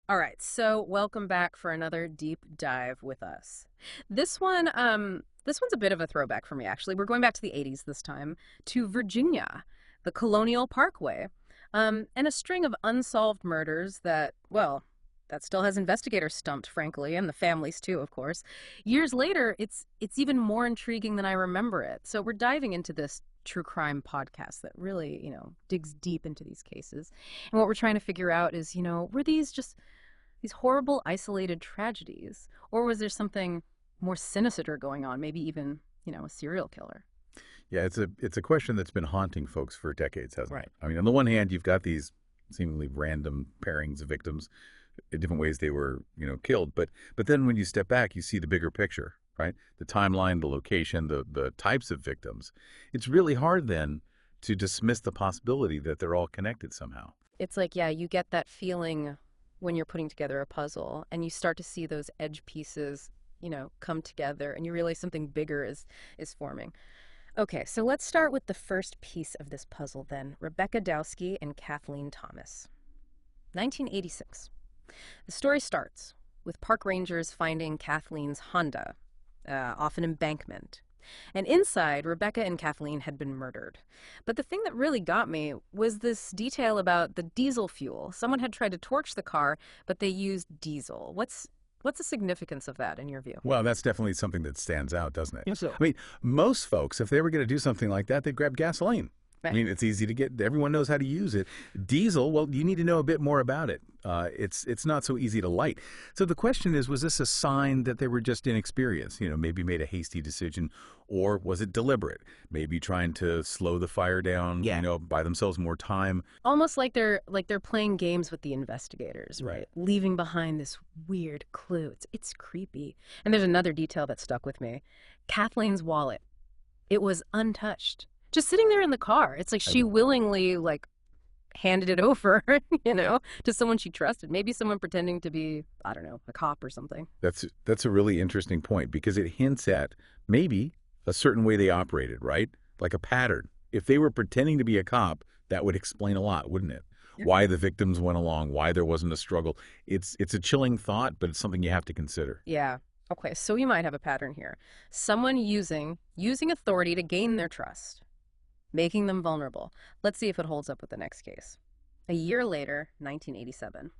All right, so welcome back for another deep dive with us. This one's a bit of a throwback for me, actually. We're going back to the 80s this time, to Virginia, the Colonial Parkway, and a string of unsolved murders that, well, that still has investigators stumped, frankly, and the families too, of course. Years later, it's even more intriguing than I remember it. So we're diving into this true crime podcast that really, digs deep into these cases. And what we're trying to figure out is, were these just these horrible isolated tragedies? Or was there something more sinister going on, maybe even, a serial killer? Yeah, it's a question that's been haunting folks for decades, hasn't Right. it? I mean, on the one hand, you've got these seemingly random pairings of victims, in different ways they were, killed. But then when you step back, you see the bigger picture, right? The timeline, the location, the types of victims. It's really hard then to dismiss the possibility that they're all connected somehow. It's like, yeah, you get that feeling when you're putting together a puzzle and you start to see those edge pieces, come together and you realize something bigger is forming. Okay, so let's start with the first piece of this puzzle then. Rebecca Dowski and Kathleen Thomas. 1986. The story starts with park rangers finding Kathleen's Honda off an embankment. And inside, Rebecca and Kathleen had been murdered. But the thing that really got me was this detail about the diesel fuel. Someone had tried to torch the car, but they used diesel. What's the significance of that in your view? Well, that's definitely something that stands out, doesn't it? Yes, sir. I mean, most folks, if they were going to do something like that, they'd grab gasoline. I Right. mean, it's easy to get. Everyone knows how to use it. Diesel, well, you need to know a bit more about it. It's not so easy to light. So the question is, was this a sign that they were just inexperienced? Maybe made a hasty decision, or was it deliberate? Maybe trying to slow the fire down. Yeah. Buy themselves more time. Almost like they're playing games with the investigators, right? Right. Leaving behind this weird clue. It's creepy. And there's another detail that stuck with me. Kathleen's wallet. It was untouched. Just sitting there in the car. It's like she willingly handed it over, to someone she trusted. Maybe someone pretending to be, I don't know, a cop or something. That's a really interesting point because it hints at maybe a certain way they operated, right? Like a pattern. If they were pretending to be a cop, that would explain a lot, wouldn't it? Yeah. Why the victims went along, why there wasn't a struggle. It's a chilling thought, but it's something you have to consider. Yeah. Okay, so you might have a pattern here. Someone using authority to gain their trust, making them vulnerable. Let's see if it holds up with the next case. A year later, 1987,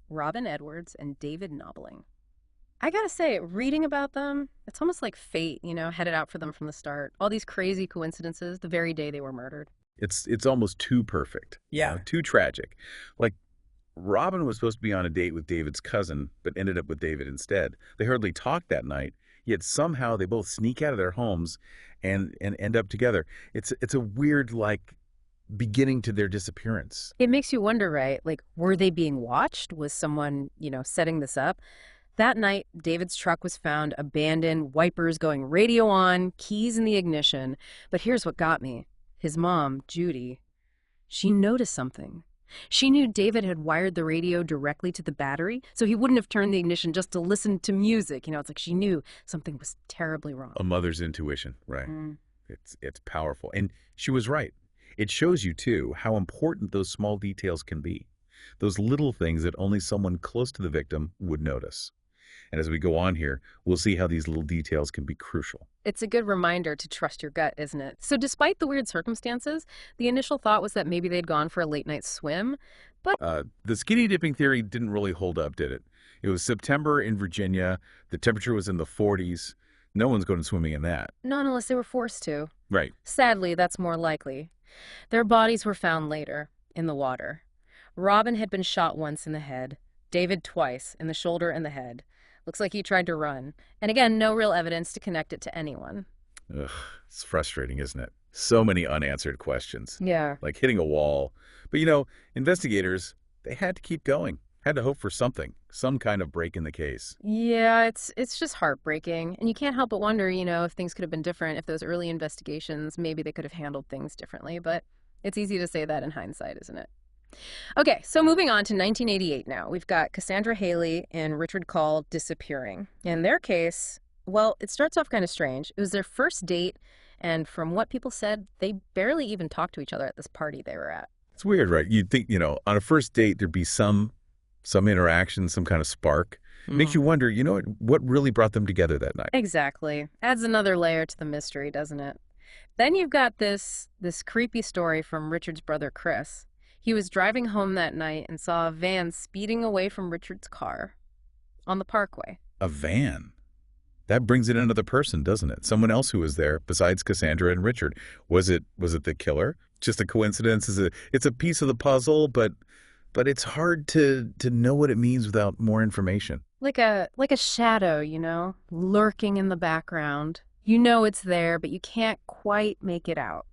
Robin Edwards and David Nobbling. I gotta say, reading about them, it's almost like fate, headed out for them from the start. All these crazy coincidences the very day they were murdered. It's almost too perfect. Yeah. Too tragic. Like Robin was supposed to be on a date with David's cousin, but ended up with David instead. They hardly talked that night, yet somehow they both sneak out of their homes and end up together. It's a weird, beginning to their disappearance. It makes you wonder, right? Like, were they being watched? Was someone, setting this up? That night, David's truck was found abandoned, wipers going radio on, keys in the ignition. But here's what got me. His mom, Judy, she noticed something. She knew David had wired the radio directly to the battery, so he wouldn't have turned the ignition just to listen to music. It's like she knew something was terribly wrong. A mother's intuition, right? Mm. It's powerful. And she was right. It shows you, too, how important those small details can be. Those little things that only someone close to the victim would notice. And as we go on here, we'll see how these little details can be crucial. It's a good reminder to trust your gut, isn't it? So despite the weird circumstances, the initial thought was that maybe they'd gone for a late night swim. But The skinny dipping theory didn't really hold up, did it? It was September in Virginia. The temperature was in the 40s. No one's going swimming in that. not unless they were forced to. Right. Sadly, that's more likely. Their bodies were found later, in the water. Robin had been shot once in the head, David twice, in the shoulder and the head. Looks like he tried to run. And again, no real evidence to connect it to anyone. Ugh, it's frustrating, isn't it? So many unanswered questions, Yeah. like hitting a wall. But investigators, they had to keep going, had to hope for something, some kind of break in the case. Yeah, it's just heartbreaking. And you can't help but wonder, if things could have been different, if those early investigations, maybe they could have handled things differently. But it's easy to say that in hindsight, isn't it? Okay, so moving on to 1988 now. We've got Cassandra Haley and Richard Call disappearing. In their case, well, it starts off kind of strange. It was their first date, and from what people said, they barely even talked to each other at this party they were at. It's weird, right? You'd think, on a first date, there'd be some Some interaction, some kind of spark. Makes Mhm. you wonder, what really brought them together that night? Exactly. Adds another layer to the mystery, doesn't it? Then you've got this creepy story from Richard's brother Chris. He was driving home that night and saw a van speeding away from Richard's car on the parkway. A van. That brings in another person, doesn't it? Someone else who was there besides Cassandra and Richard. Was it the killer? Just a coincidence? It's a piece of the puzzle, but it's hard to know what it means without more information. Like a shadow, lurking in the background. You know it's there, but you can't quite make it out.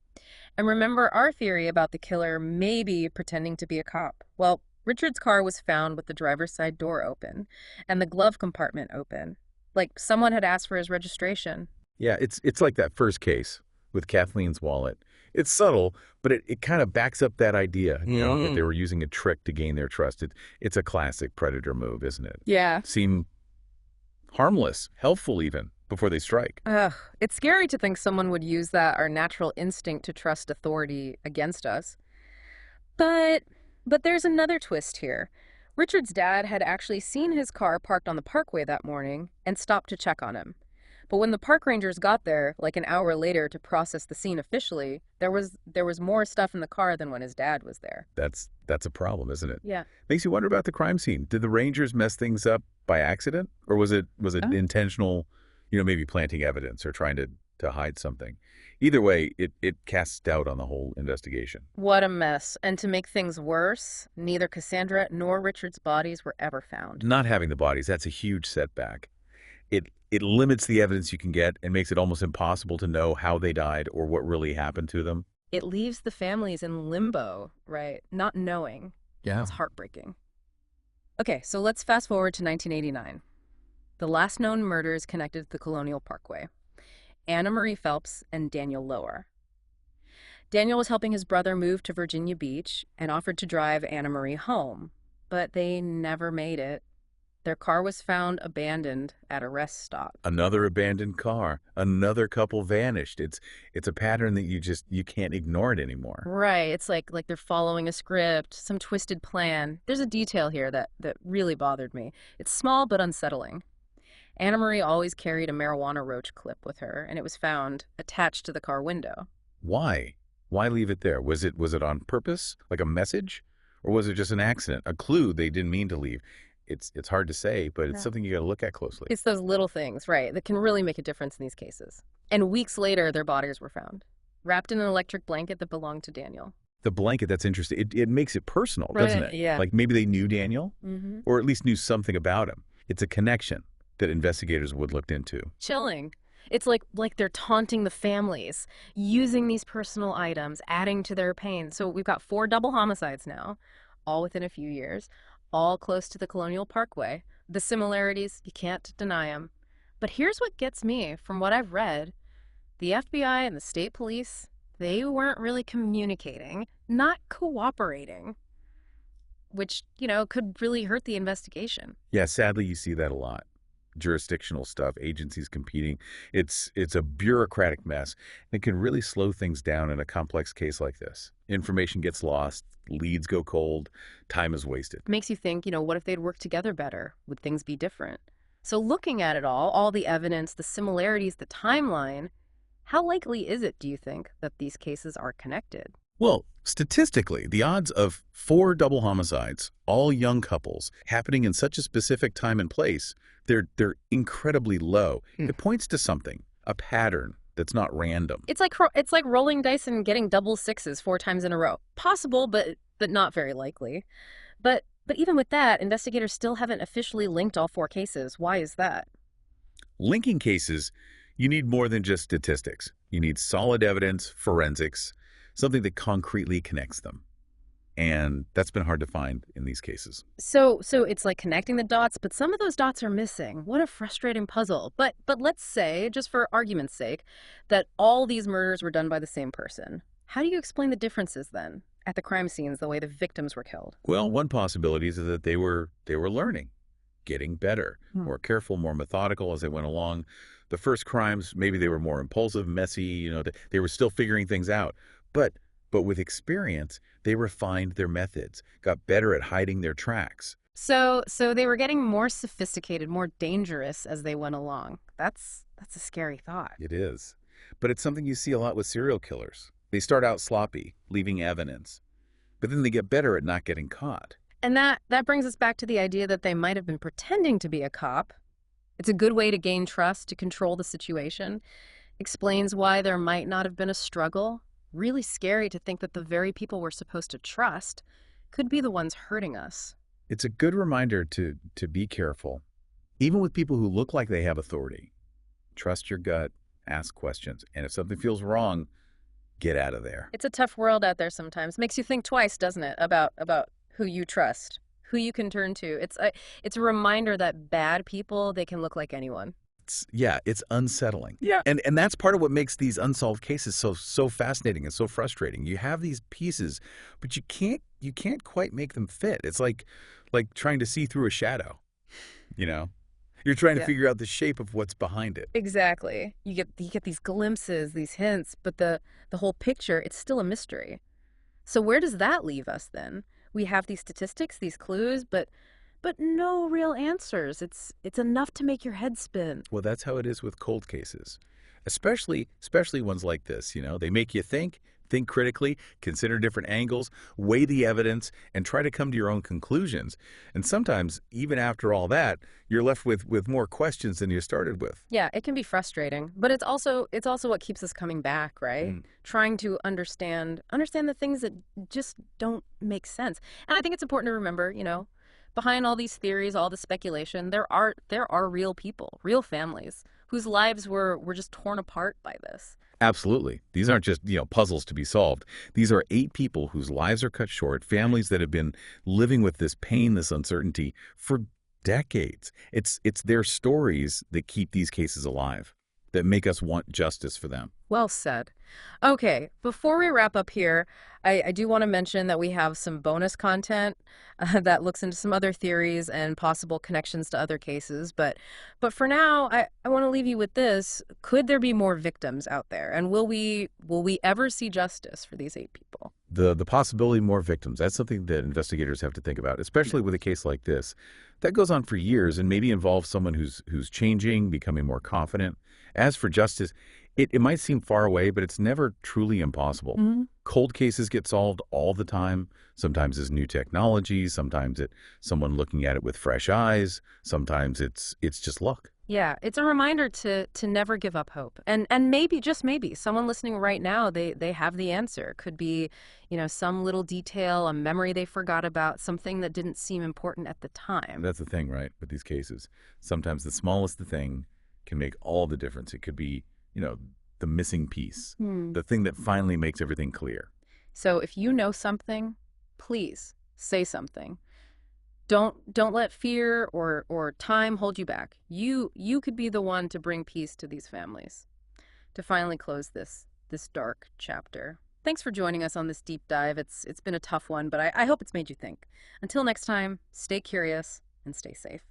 And remember our theory about the killer maybe pretending to be a cop. Well, Richard's car was found with the driver's side door open and the glove compartment open. Like someone had asked for his registration. Yeah, it's like that first case with Kathleen's wallet. It's subtle, but it kind of backs up that idea, that they were using a trick to gain their trust. It's a classic predator move, isn't it? Yeah. Seem harmless, helpful even, before they strike. Ugh, it's scary to think someone would use our natural instinct to trust authority against us. But but there's another twist here. Richard's dad had actually seen his car parked on the parkway that morning and stopped to check on him. But when the park rangers got there, like an hour later to process the scene officially, there was more stuff in the car than when his dad was there. That's a problem, isn't it? Yeah. Makes you wonder about the crime scene. Did the Rangers mess things up by accident, or was it Oh. intentional, maybe planting evidence or trying to hide something? Either way, it casts doubt on the whole investigation. What a mess. And to make things worse, neither Cassandra nor Richard's bodies were ever found. Not having the bodies, that's a huge setback. It limits the evidence you can get and makes it almost impossible to know how they died or what really happened to them. It leaves the families in limbo, right? Not knowing. Yeah. It's heartbreaking. Okay, so let's fast forward to 1989. The last known murders connected to the Colonial Parkway. Anna Marie Phelps and Daniel Lower. Daniel was helping his brother move to Virginia Beach and offered to drive Anna Marie home, but they never made it. Their car was found abandoned at a rest stop. Another abandoned car, another couple vanished. It's a pattern that you can't ignore it anymore. Right, it's like they're following a script, some twisted plan. There's a detail here that really bothered me. It's small but unsettling. Anna Marie always carried a marijuana roach clip with her, and it was found attached to the car window. Why? Why leave it there? Was it on purpose, like a message? Or was it just an accident, a clue they didn't mean to leave? It's hard to say, but it's Yeah. something you got to look at closely. It's those little things, right, that can really make a difference in these cases. And weeks later, their bodies were found, wrapped in an electric blanket that belonged to Daniel. The blanket, that's interesting. It makes it personal, doesn't Right, it? yeah. Like maybe they knew Daniel, Mm-hmm. or at least knew something about him. It's a connection that investigators would look into. Chilling. It's like they're taunting the families, using these personal items, adding to their pain. So we've got 4 double homicides now, all within a few years, all close to the Colonial Parkway. The similarities, you can't deny them. But here's what gets me. From what I've read, the FBI and the state police, they weren't really communicating, not cooperating, which, could really hurt the investigation. Yeah, sadly, you see that a lot. Jurisdictional stuff, agencies competing. It's a bureaucratic mess. And it can really slow things down in a complex case like this. Information gets lost, leads go cold, time is wasted. Makes you think, what if they'd worked together better? Would things be different? So looking at it all the evidence, the similarities, the timeline, how likely is it, do you think, that these cases are connected? Well, statistically, the odds of 4 double homicides, all young couples, happening in such a specific time and place, they're incredibly low. It points to something, a pattern that's not random. It's like rolling dice and getting double sixes 4 times in a row. Possible, but not very likely. But even with that, investigators still haven't officially linked all 4 cases. Why is that? Linking cases, you need more than just statistics. You need solid evidence, forensics, something that concretely connects them. And that's been hard to find in these cases. So it's like connecting the dots, but some of those dots are missing. What a frustrating puzzle. But let's say, just for argument's sake, that all these murders were done by the same person. How do you explain the differences then at the crime scenes, the way the victims were killed? Well, one possibility is that they were learning, getting better, more careful, more methodical as they went along. The first crimes, maybe they were more impulsive, messy, they were still figuring things out. But with experience, they refined their methods, got better at hiding their tracks. So they were getting more sophisticated, more dangerous as they went along. That's a scary thought. It is. But it's something you see a lot with serial killers. They start out sloppy, leaving evidence, but then they get better at not getting caught. And that brings us back to the idea that they might have been pretending to be a cop. It's a good way to gain trust, to control the situation. Explains why there might not have been a struggle. Really scary to think that the very people we're supposed to trust could be the ones hurting us. It's a good reminder to be careful, even with people who look like they have authority. Trust your gut, ask questions, and if something feels wrong, get out of there. It's a tough world out there sometimes. Makes you think twice, doesn't it, about who you trust, who you can turn to. It's a reminder that bad people, they can look like anyone. It's unsettling. Yeah. And that's part of what makes these unsolved cases so fascinating and so frustrating. You have these pieces, but you can't quite make them fit. It's like trying to see through a shadow, you know? You're trying to figure out the shape of what's behind it. Exactly. You get these glimpses, these hints, but the whole picture, it's still a mystery. So where does that leave us then? We have these statistics, these clues, but no real answers. It's enough to make your head spin. Well, that's how it is with cold cases, especially ones like this. They make you think critically, consider different angles, weigh the evidence, and try to come to your own conclusions. And sometimes, even after all that, you're left with more questions than you started with. Yeah, it can be frustrating, but it's also what keeps us coming back, right? Trying to understand the things that just don't make sense. And I think it's important to remember, behind all these theories, all the speculation, there are real people, real families whose lives were just torn apart by this. Absolutely. These aren't just, puzzles to be solved. These are 8 people whose lives are cut short, families that have been living with this pain, this uncertainty for decades. It's their stories that keep these cases alive, that make us want justice for them. Well said. Okay, before we wrap up here, I do want to mention that we have some bonus content that looks into some other theories and possible connections to other cases. But for now, I want to leave you with this. Could there be more victims out there? And will we ever see justice for these 8 people? The possibility of more victims, that's something that investigators have to think about, especially with a case like this. That goes on for years and maybe involves someone who's changing, becoming more confident. As for justice, it might seem far away, but it's never truly impossible. Cold cases get solved all the time. Sometimes it's new technology. Sometimes it's someone looking at it with fresh eyes. Sometimes it's just luck. Yeah, it's a reminder to never give up hope. And maybe, just maybe, someone listening right now, they have the answer. Could be, some little detail, a memory they forgot about, something that didn't seem important at the time. That's the thing, right, with these cases. Sometimes the smallest thing can make all the difference. It could be, the missing piece, the thing that finally makes everything clear. So if you know something, please say something. Don't let fear or time hold you back. You could be the one to bring peace to these families, to finally close this dark chapter. Thanks for joining us on this deep dive. It's been a tough one, but I hope it's made you think. Until next time, stay curious and stay safe.